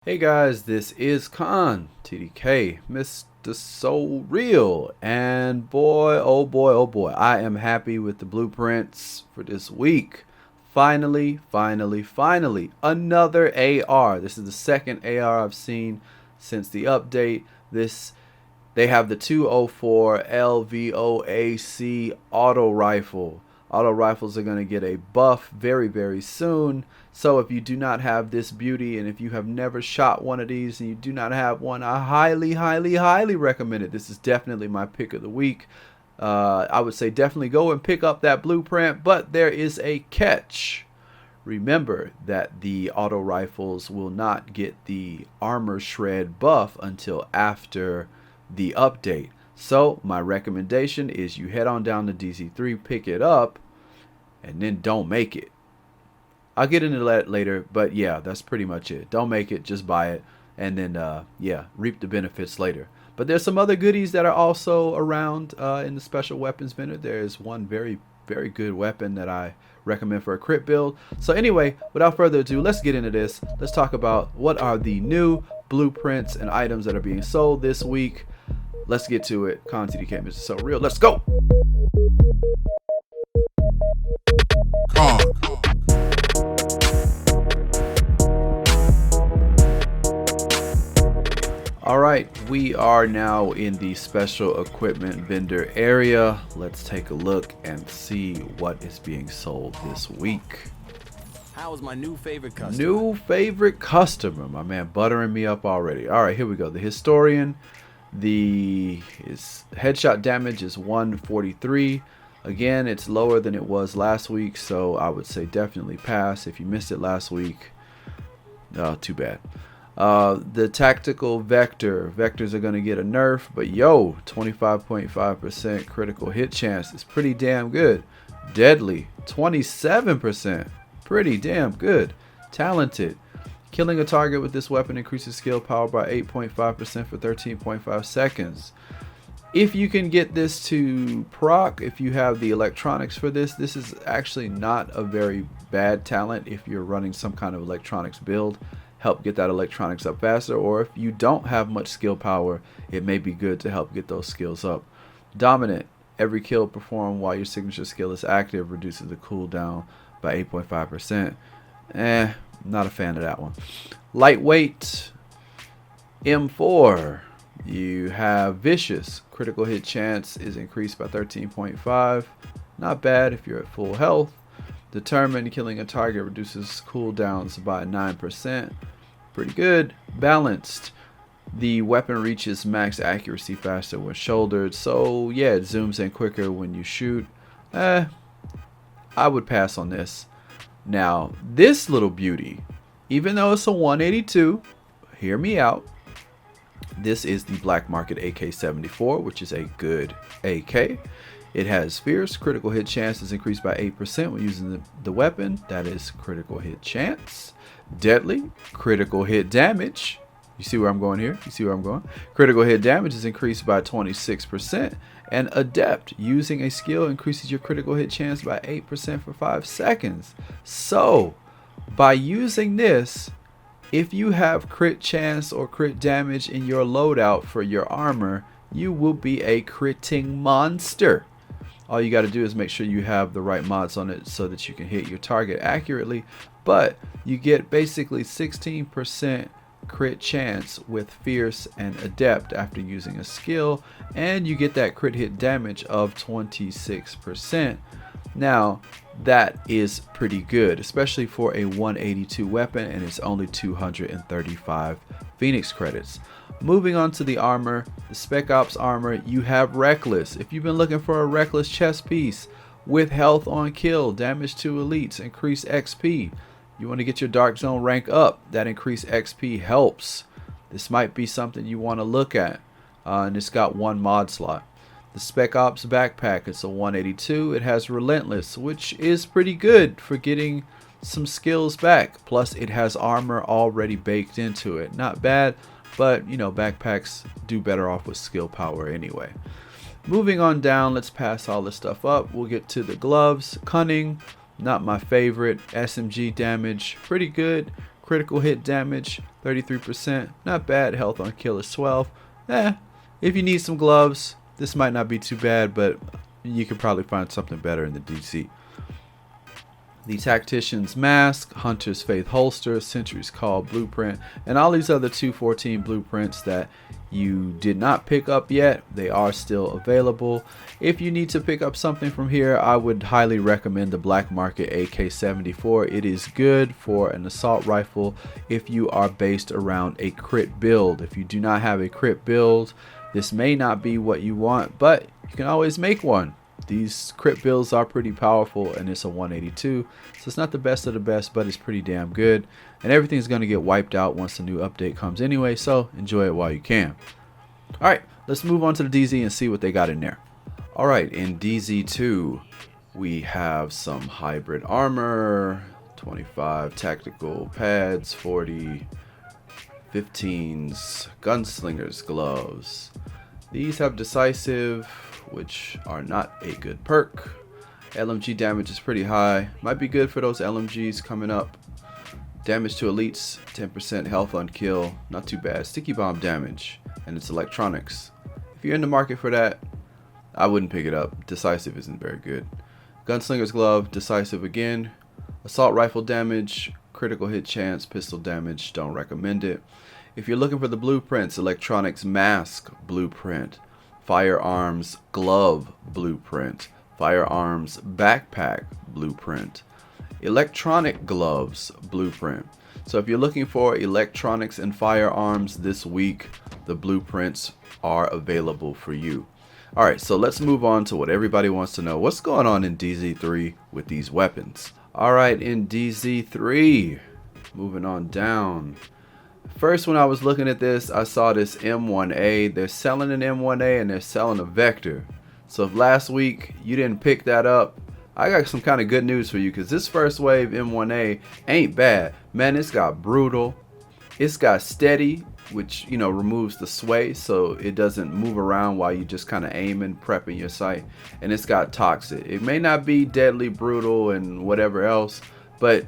Hey guys, this is Khan, TDK, Mr. So Real, and boy, oh boy, oh boy, I am happy with the blueprints for this week. Finally, another AR. This is the second AR I've seen since the update. They have the 204 LVOA-C Auto Rifle. Auto rifles are going to get a buff very soon. So if you do not have this beauty, and if you have never shot one of these and you do not have one, I highly recommend it. This is definitely my pick of the week. I would say definitely go and pick up that blueprint, but there is a catch. Remember that the auto rifles will not get the armor shred buff until after the update. So my recommendation is you head on down to DC3, pick it up, and then don't make it. I'll get into that later, but yeah, that's pretty much it. Don't make it, just buy it, and then yeah, reap the benefits later. But there's some other goodies that are also around in the special weapons vendor. There's one very good weapon that I recommend for a crit build. So anyway, without further ado, let's get into this. Let's talk about what are the new blueprints and items that are being sold this week. Let's get to it. Con TDK, Mr. So Real. Let's go. Alright, we are now in the special equipment vendor area. Let's take a look and see what is being sold this week. How is my new favorite customer? New favorite customer, my man buttering me up already. Alright, here we go. The Historian, his headshot damage is 143. Again, it's lower than it was last week, so I would say definitely pass. If you missed it last week, too bad. The tactical vectors are going to get a nerf, but yo, 25.5% critical hit chance is pretty damn good. Deadly, 27%, pretty damn good. Talented, killing a target with this weapon increases skill power by 8.5% for 13.5 seconds. If you can get this to proc, if you have the electronics for this, this is actually not a very bad talent if you're running some kind of electronics build. Help get that electronics up faster, or if you don't have much skill power, it may be good to help get those skills up. Dominant, every kill performed while your signature skill is active reduces the cooldown by 8.5%. Not a fan of that one. Lightweight, M4, you have Vicious, critical hit chance is increased by 13.5. Not bad if you're at full health. Determined, killing a target reduces cooldowns by 9%. Pretty good. Balanced, the weapon reaches max accuracy faster when shouldered, so yeah, it zooms in quicker when you shoot. I would pass on this. Now, this little beauty, even though it's a 182, hear me out. This is the Black Market AK-74, which is a good AK. It has fierce, critical hit chance is increased by 8% when using the weapon. That is critical hit chance. Deadly, critical hit damage. You see where I'm going here? You see where I'm going? Critical hit damage is increased by 26%. And Adept, using a skill increases your critical hit chance by 8% for 5 seconds. So, by using this, if you have crit chance or crit damage in your loadout for your armor, you will be a critting monster. All you got to do is make sure you have the right mods on it so that you can hit your target accurately. But you get basically 16% crit chance with Fierce and Adept after using a skill. And you get that crit hit damage of 26%. Now, that is pretty good, especially for a 182 weapon, and it's only 235 Phoenix credits. Moving on to the armor, the Spec Ops armor, you have Reckless. If you've been looking for a Reckless chest piece with health on kill, damage to elites, increased XP, you want to get your Dark Zone rank up, that increased XP helps. This might be something you want to look at, and it's got one mod slot. The Spec Ops backpack, it's a 182. It has Relentless, which is pretty good for getting some skills back. Plus, it has armor already baked into it. Not bad, but you know, backpacks do better off with skill power anyway. Moving on down, let's pass all this stuff up. We'll get to the gloves. Cunning, not my favorite. SMG damage, pretty good. critical hit damage 33%, not bad. Health on kill is 12. If you need some gloves, this might not be too bad, but you could probably find something better in the DC. The Tactician's Mask, Hunter's Faith Holster, Sentry's Call Blueprint, and all these other 214 blueprints that you did not pick up yet, they are still available. If you need to pick up something from here, I would highly recommend the Black Market AK-74. It is good for an assault rifle if you are based around a crit build. If you do not have a crit build, this may not be what you want, but you can always make one. These crit builds are pretty powerful, and it's a 182, so it's not the best of the best, but it's pretty damn good. And everything's going to get wiped out once the new update comes anyway, so enjoy it while you can. Alright, let's move on to the DZ and see what they got in there. Alright, in DZ2, we have some hybrid armor, 25 tactical pads, 40 15s, gunslingers gloves. These have decisive, which are not a good perk. LMG damage is pretty high. Might be good for those LMGs coming up. Damage to elites, 10% health on kill. Not too bad. Sticky bomb damage, and it's electronics. If you're in the market for that, I wouldn't pick it up. Decisive isn't very good. Gunslinger's glove, decisive again. Assault rifle damage, critical hit chance, pistol damage. Don't recommend it. If you're looking for the blueprints, electronics mask blueprint. Firearms glove blueprint, firearms backpack blueprint, electronic gloves blueprint. So if you're looking for electronics and firearms this week, the blueprints are available for you. Alright, so let's move on to what everybody wants to know. What's going on in DZ3 with these weapons? Alright, in DZ3, moving on down. First, when I was looking at this, I saw this M1A. They're selling an M1A and they're selling a Vector. So if last week you didn't pick that up, I got some kind of good news for you, because this first wave M1A ain't bad. Man, it's got brutal. It's got steady, which, you know, removes the sway so it doesn't move around while you just kind of aiming, prepping your sight. And it's got toxic. It may not be deadly brutal and whatever else, but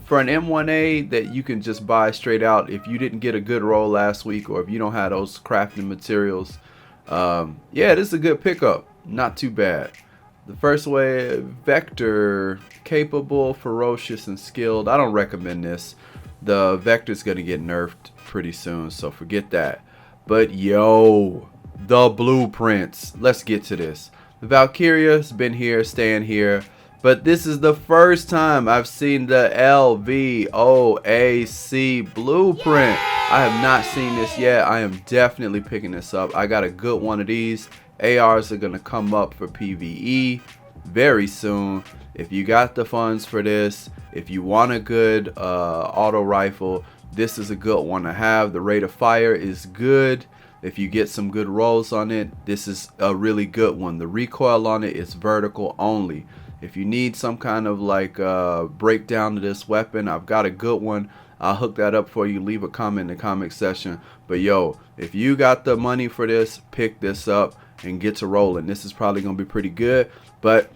for an M1A that you can just buy straight out, if you didn't get a good roll last week, or if you don't have those crafting materials, yeah, this is a good pickup. Not too bad. The first wave Vector, capable, ferocious, and skilled. I don't recommend this. The Vector's gonna get nerfed pretty soon, so forget that. But yo, the blueprints. Let's get to this. The Valkyria's been here, staying here. But this is the first time I've seen the LVOA-C blueprint. I have not seen this yet. I am definitely picking this up. I got a good one of these. ARs are going to come up for PvE very soon. If you got the funds for this, if you want a good auto rifle, this is a good one to have. The rate of fire is good. If you get some good rolls on it, this is a really good one. The recoil on it is vertical only. If you need some kind of like breakdown to this weapon, I've got a good one. I'll hook that up for you. Leave a comment in the comment section. But yo, if you got the money for this, pick this up and get to rolling. This is probably going to be pretty good. But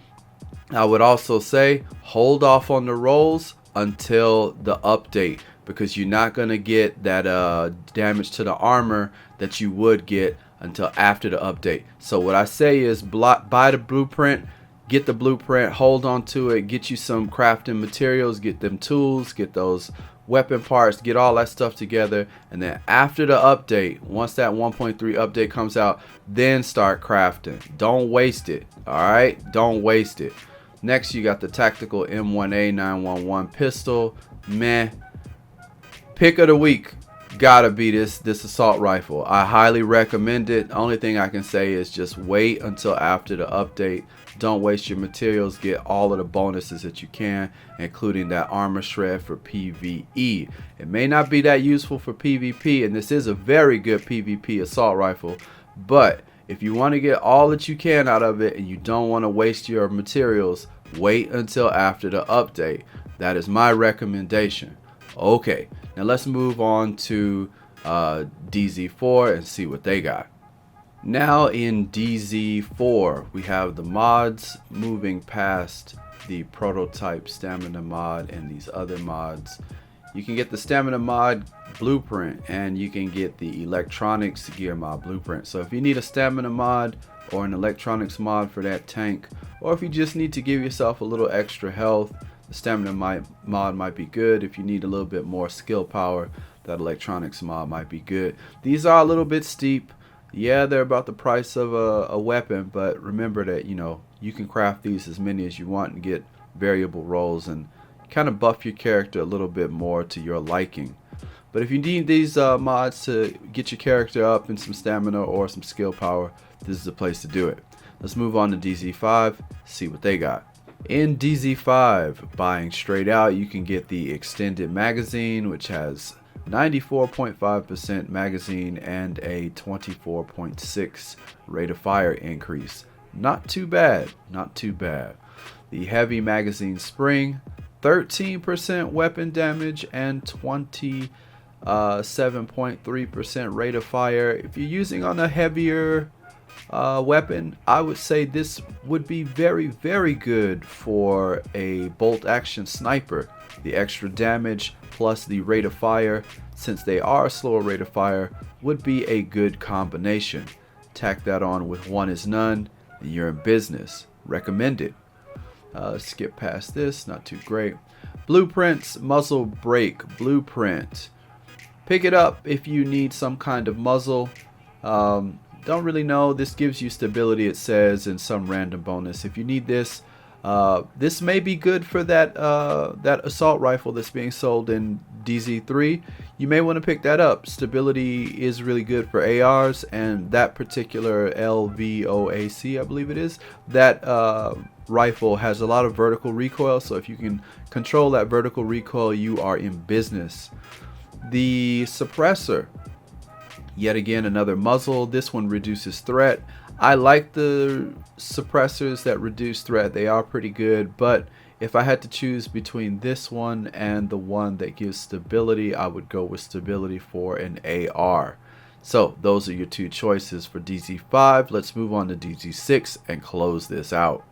I would also say hold off on the rolls until the update, because you're not going to get that damage to the armor that you would get until after the update. So what I say is buy the blueprint. Get the blueprint, hold on to it, get you some crafting materials, get them tools, get those weapon parts, get all that stuff together, and then after the update, once that 1.3 update comes out, then start crafting. Don't waste it, alright? Don't waste it. Next, you got the tactical M1A 911 pistol. Meh. Pick of the week. Gotta be this assault rifle. I highly recommend it. The only thing I can say is just wait until after the update. Don't waste your materials. Get all of the bonuses that you can, including that armor shred for PvE. It may not be that useful for PvP, and this is a very good PvP assault rifle, but if you want to get all that you can out of it and you don't want to waste your materials, wait until after the update. That is my recommendation. Okay, now let's move on to DZ4 and see what they got. Now in DZ4, we have the mods, moving past the prototype stamina mod and these other mods. You can get the stamina mod blueprint, and you can get the electronics gear mod blueprint. So if you need a stamina mod or an electronics mod for that tank, or if you just need to give yourself a little extra health, the stamina mod might be good. If you need a little bit more skill power, that electronics mod might be good. These are a little bit steep. Yeah, they're about the price of a weapon, but remember that, you know, you can craft these as many as you want and get variable rolls and kind of buff your character a little bit more to your liking. But if you need these mods to get your character up in some stamina or some skill power, this is the place to do it. Let's move on to DZ5, see what they got. In DZ5, buying straight out, you can get the extended magazine, which has 94.5% magazine and a 24.6 rate of fire increase. Not too bad, not too bad. The heavy magazine spring, 13% weapon damage and 27.3% rate of fire. If you're using on a heavier weapon, I would say this would be very, very good for a bolt action sniper. The extra damage plus the rate of fire, since they are a slower rate of fire, would be a good combination. Tack that on with one is none and you're in business. Recommend it. Skip past this, not too great. Blueprints, muzzle brake blueprint. Pick it up if you need some kind of muzzle. Don't really know. This gives you stability, it says, and some random bonus. If you need this, this may be good for that assault rifle that's being sold in DZ3. You may want to pick that up. Stability is really good for ARs, and that particular LVOA-C, I believe it is, that rifle has a lot of vertical recoil, so if you can control that vertical recoil, you are in business. The suppressor, yet again another muzzle. This one reduces threat. I like the suppressors that reduce threat. They are pretty good, but if I had to choose between this one and the one that gives stability, I would go with stability for an AR. So those are your two choices for DZ5. Let's move on to DZ6 and close this out.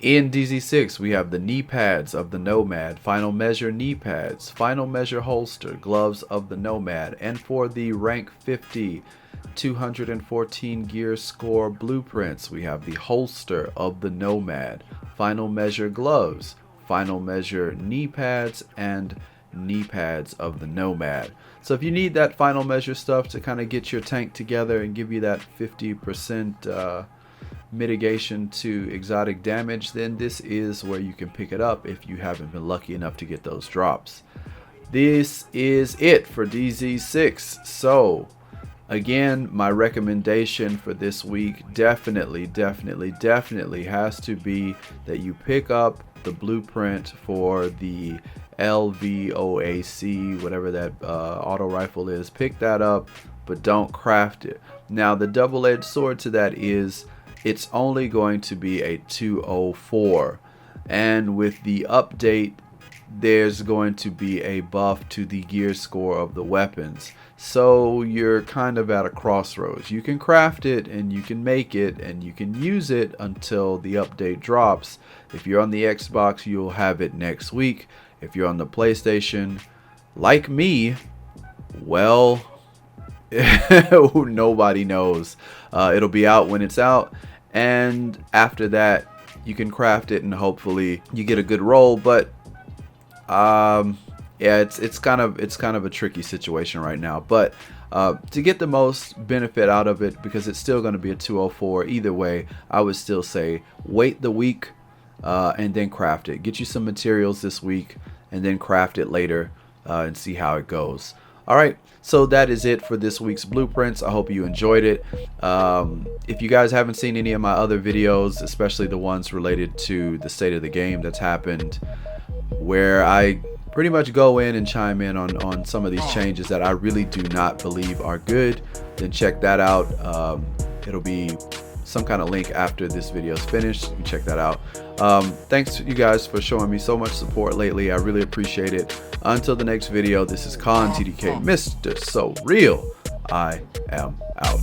In DZ6, we have the knee pads of the Nomad, final measure knee pads, final measure holster, gloves of the Nomad, and for the rank 50 214 gear score blueprints, we have the holster of the Nomad, final measure gloves, final measure knee pads, and knee pads of the Nomad. So if you need that final measure stuff to kind of get your tank together and give you that 50% mitigation to exotic damage, then this is where you can pick it up if you haven't been lucky enough to get those drops. This is it for DZ6. So again, my recommendation for this week definitely has to be that you pick up the blueprint for the LVOA-C, whatever that auto rifle is. Pick that up, but don't craft it. Now the double-edged sword to that is it's only going to be a 204, and with the update there's going to be a buff to the gear score of the weapons, so you're kind of at a crossroads. You can craft it and you can make it and you can use it until the update drops. If you're on the Xbox, you'll have it next week. If you're on the PlayStation, like me, well, nobody knows. It'll be out when it's out, and after that you can craft it and hopefully you get a good roll. But yeah, it's kind of a tricky situation right now, but to get the most benefit out of it, because it's still going to be a 204 either way, I would still say wait the week and then craft it. Get you some materials this week and then craft it later and see how it goes. Alright, so that is it for this week's blueprints. I hope you enjoyed it. If you guys haven't seen any of my other videos, especially the ones related to the state of the game that's happened, where I pretty much go in and chime in on some of these changes that I really do not believe are good, then check that out. It'll be some kind of link after this video is finished. You can check that out. Thanks you guys for showing me so much support lately. I really appreciate it. Until the next video, this is Con TDK, Mr. So Real. I am out.